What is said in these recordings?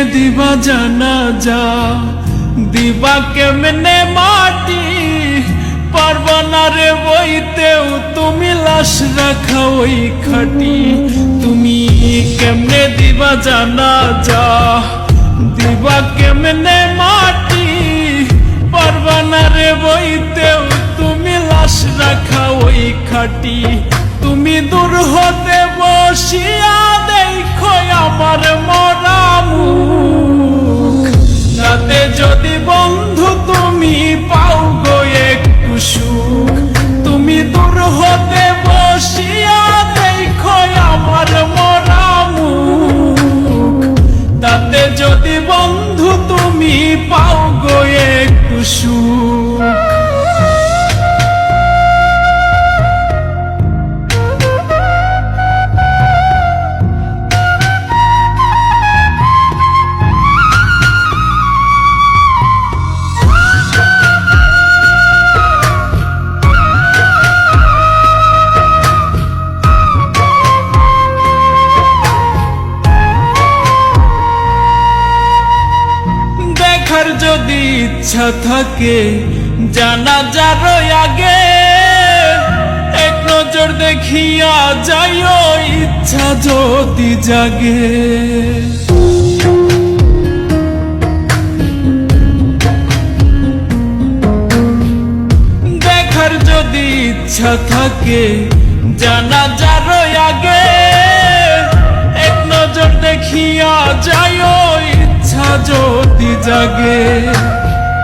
দিবা জানাজা দিবা কেমনে মাটি পারবা না রে বইতেও তুমি লাশ রাখা ওই খাটি তুমি কেমনে দিবা জানাজা দিবা কেমনে মাটি পারবা না রে বইতেও তুমি লাশ রাখা ওই খাটি তুমি দূর হতে বসিয়া দেখো আমার মরা মুখ রাতে যদি বন্ধু তুমি পাও গো একটু সুখ তুমি দূর হতে বসিয়া দেখো আমার মরা মুখ তাতে যদি বন্ধু তুমি পাও গো একটু সুখ দেখার যদি ইচ্ছা থাকে জানাজার আগে এক নজর দেখিয়া যাইও ইচ্ছা যদি জাগে দেখার যদি ইচ্ছা থাকে জানাজার আগে এক নজর দেখিয়া যাইও ইচ্ছা যদি জাগে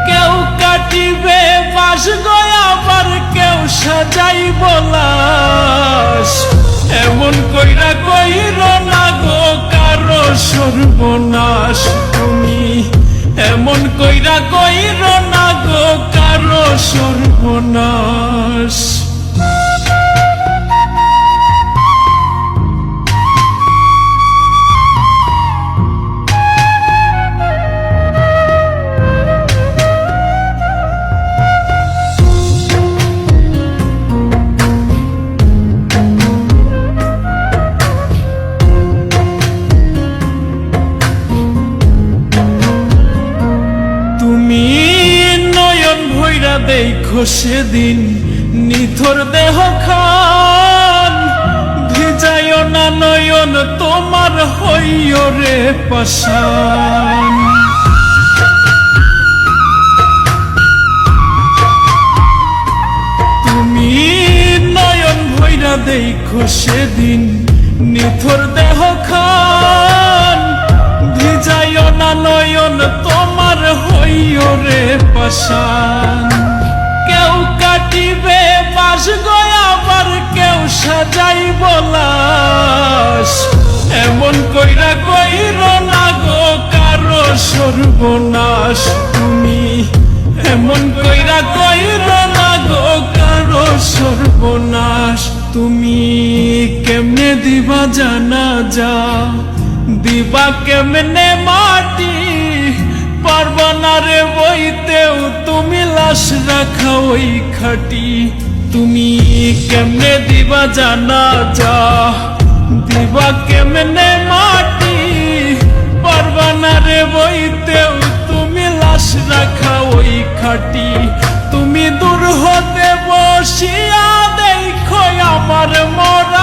কেউ কাটিবে বাস গয়া আবার কেউ সাজাইব লাশ এমন কইরা কইর না গো কারো সর্বনাশ তুমি এমন কইরা কইর না গো কারো সর্বনাশ দেখো সেদিন নিথর দেহ খান ভিজায় না নয়ন তোমার হইও রে পাষাণ তুমি নয়ন ভৈরা দেখো সেদিন নিথর দেহ খান ভিজায় না নয়ন তোমার হইও রে পাষাণ কেউ কাটিবে বাস গয়া আবার কেউ সাজাইব লাশ এমন কইরা কইর না গো কারো সর্বনাশ তুমি এমন কইরা কইর না গো কারো সর্বনাশ তুমি কেমনে দিবা জানাজা দিবা কেমনে মাটি পারবা না রে বইতেও তুমি লাশ রাখা ওই খাটি তুমি কেমনে দিবা জানাজা দিবা কেমনে মাটি পারবা না রে বইতেও তুমি লাশ রাখা ওই খাটি তুমি দূর হতে বসিয়া দেখো আমার মরা